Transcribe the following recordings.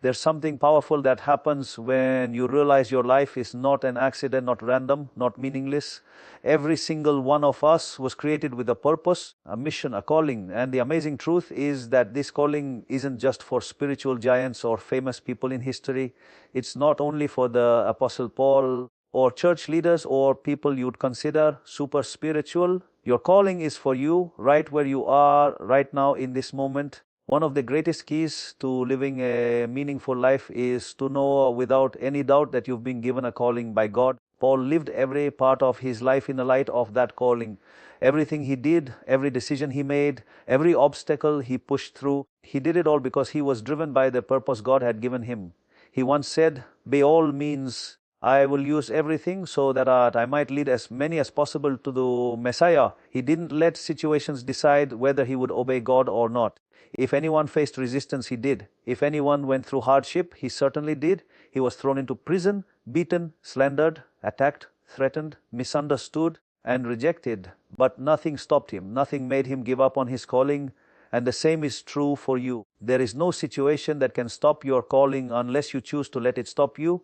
There's something powerful that happens when you realize your life is not an accident, not random, not meaningless. Every single one of us was created with a purpose, a mission, a calling. And the amazing truth is that this calling isn't just for spiritual giants or famous people in history. It's not only for the Apostle Paul or church leaders or people you'd consider super spiritual. Your calling is for you right where you are right now in this moment. One of the greatest keys to living a meaningful life is to know without any doubt that you've been given a calling by God. Paul lived every part of his life in the light of that calling. Everything he did, every decision he made, every obstacle he pushed through, he did it all because he was driven by the purpose God had given him. He once said, by all means, I will use everything so that I might lead as many as possible to the Messiah. He didn't let situations decide whether he would obey God or not. If anyone faced resistance, he did. If anyone went through hardship, he certainly did. He was thrown into prison, beaten, slandered, attacked, threatened, misunderstood, and rejected. But nothing stopped him. Nothing made him give up on his calling. And the same is true for you. There is no situation that can stop your calling unless you choose to let it stop you.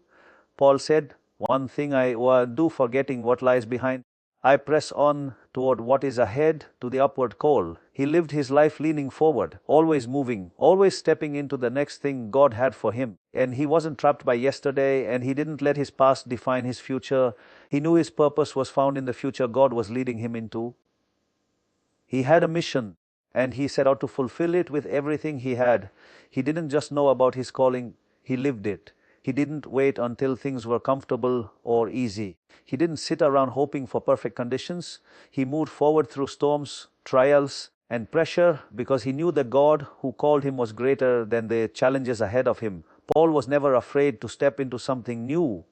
Paul said, one thing I do, forgetting what lies behind, I press on toward what is ahead to the upward call. He lived his life leaning forward, always moving, always stepping into the next thing God had for him. And he wasn't trapped by yesterday, and he didn't let his past define his future. He knew his purpose was found in the future God was leading him into. He had a mission, and he set out to fulfill it with everything he had. He didn't just know about his calling, he lived it. He didn't wait until things were comfortable or easy. He didn't sit around hoping for perfect conditions. He moved forward through storms, trials, and pressure because he knew the God who called him was greater than the challenges ahead of him. Paul was never afraid to step into something new.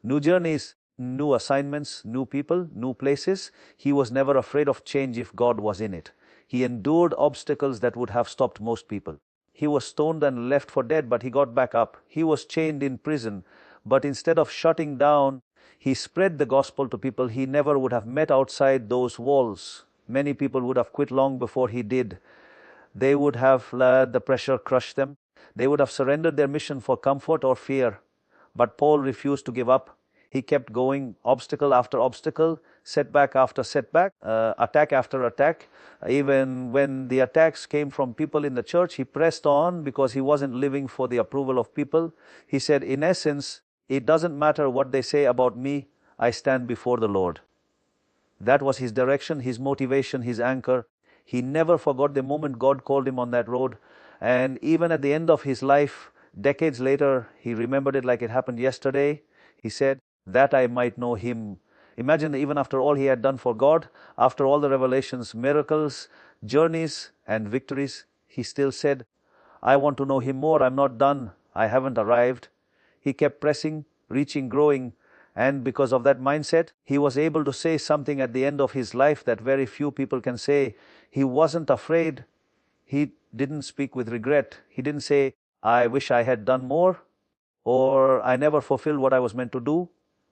New journeys, new assignments, new people, new places. He was never afraid of change if God was in it. He endured obstacles that would have stopped most people. He was stoned and left for dead, but he got back up. He was chained in prison, but instead of shutting down, he spread the gospel to people he never would have met outside those walls. Many people would have quit long before he did. They would have let the pressure crush them. They would have surrendered their mission for comfort or fear. But Paul refused to give up. He kept going, obstacle after obstacle, setback after setback, attack after attack. Even when the attacks came from people in the church, he pressed on because he wasn't living for the approval of people. He said, in essence, it doesn't matter what they say about me, I stand before the Lord. That was his direction, his motivation, his anchor. He never forgot the moment God called him on that road. And even at the end of his life, decades later, he remembered it like it happened yesterday. He said, that I might know him. Imagine, even after all he had done for God, after all the revelations, miracles, journeys, and victories, he still said, I want to know him more. I'm not done. I haven't arrived. He kept pressing, reaching, growing. And because of that mindset, he was able to say something at the end of his life that very few people can say. He wasn't afraid. He didn't speak with regret. He didn't say, I wish I had done more, or I never fulfilled what I was meant to do.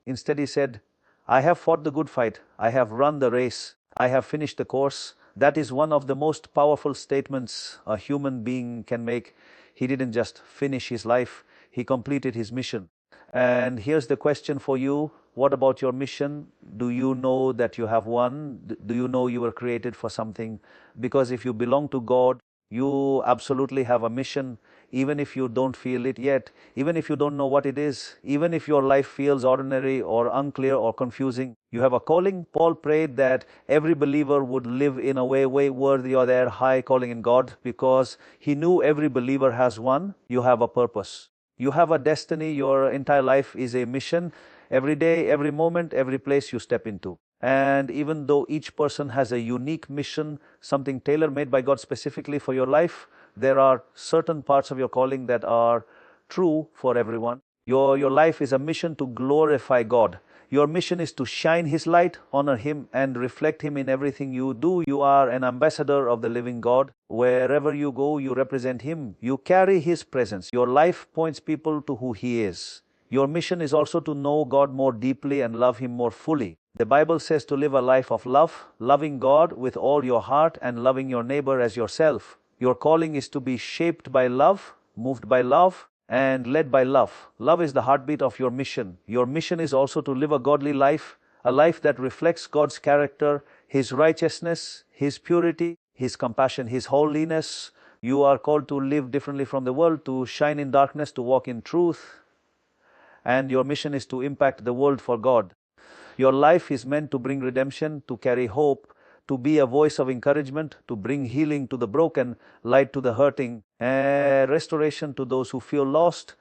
Instead, he said, I have fought the good fight. I have run the race. I have finished the course. That is one of the most powerful statements a human being can make. He didn't just finish his life. He completed his mission. And here's the question for you. What about your mission? Do you know that you have one? Do you know you were created for something? Because if you belong to God, you absolutely have a mission, even if you don't feel it yet, even if you don't know what it is, even if your life feels ordinary or unclear or confusing. You have a calling. Paul prayed that every believer would live in a way worthy of their high calling in God, because he knew every believer has one. You have a purpose. You have a destiny. Your entire life is a mission. Every day, every moment, every place you step into. And even though each person has a unique mission, something tailor-made by God specifically for your life, there are certain parts of your calling that are true for everyone. Your life is a mission to glorify God. Your mission is to shine His light, honor Him, and reflect Him in everything you do. You are an ambassador of the living God. Wherever you go, you represent Him. You carry His presence. Your life points people to who He is. Your mission is also to know God more deeply and love Him more fully. The Bible says to live a life of love, loving God with all your heart and loving your neighbor as yourself. Your calling is to be shaped by love, moved by love, and led by love. Love is the heartbeat of your mission. Your mission is also to live a godly life, a life that reflects God's character, His righteousness, His purity, His compassion, His holiness. You are called to live differently from the world, to shine in darkness, to walk in truth. And your mission is to impact the world for God. Your life is meant to bring redemption, to carry hope, to be a voice of encouragement, to bring healing to the broken, light to the hurting, and restoration to those who feel lost.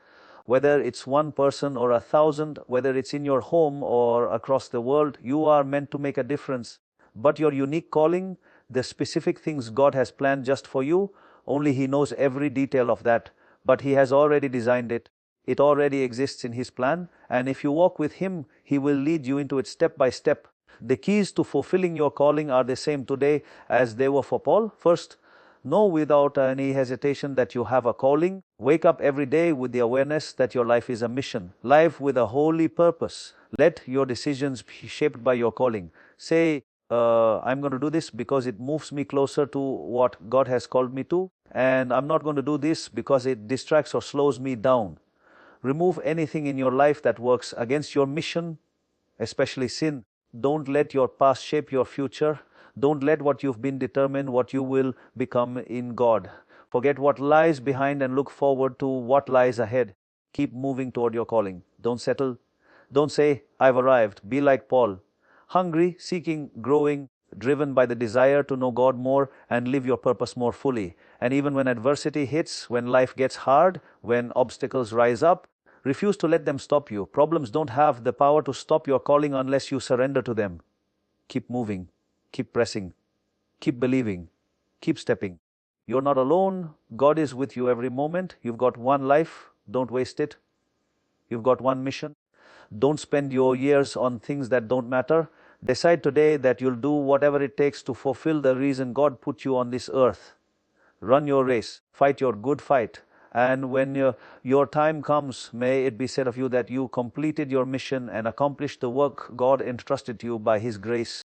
Whether it's one person or 1,000, whether it's in your home or across the world, you are meant to make a difference. But your unique calling, the specific things God has planned just for you, only He knows every detail of that. But He has already designed it. It already exists in His plan, and if you walk with Him, He will lead you into it step by step. The keys to fulfilling your calling are the same today as they were for Paul. First, know without any hesitation that you have a calling. Wake up every day with the awareness that your life is a mission. Life with a holy purpose. Let your decisions be shaped by your calling. Say, I'm going to do this because it moves me closer to what God has called me to, and I'm not going to do this because it distracts or slows me down. Remove anything in your life that works against your mission, especially sin. Don't let your past shape your future. Don't let what you've been determine what you will become in God. Forget what lies behind and look forward to what lies ahead. Keep moving toward your calling. Don't settle. Don't say, I've arrived. Be like Paul. Hungry, seeking, growing, driven by the desire to know God more and live your purpose more fully. And even when adversity hits, when life gets hard, when obstacles rise up, refuse to let them stop you. Problems don't have the power to stop your calling unless you surrender to them. Keep moving. Keep pressing. Keep believing. Keep stepping. You're not alone. God is with you every moment. You've got one life. Don't waste it. You've got one mission. Don't spend your years on things that don't matter. Decide today that you'll do whatever it takes to fulfill the reason God put you on this earth. Run your race. Fight your good fight. And when your time comes, may it be said of you that you completed your mission and accomplished the work God entrusted to you by His grace.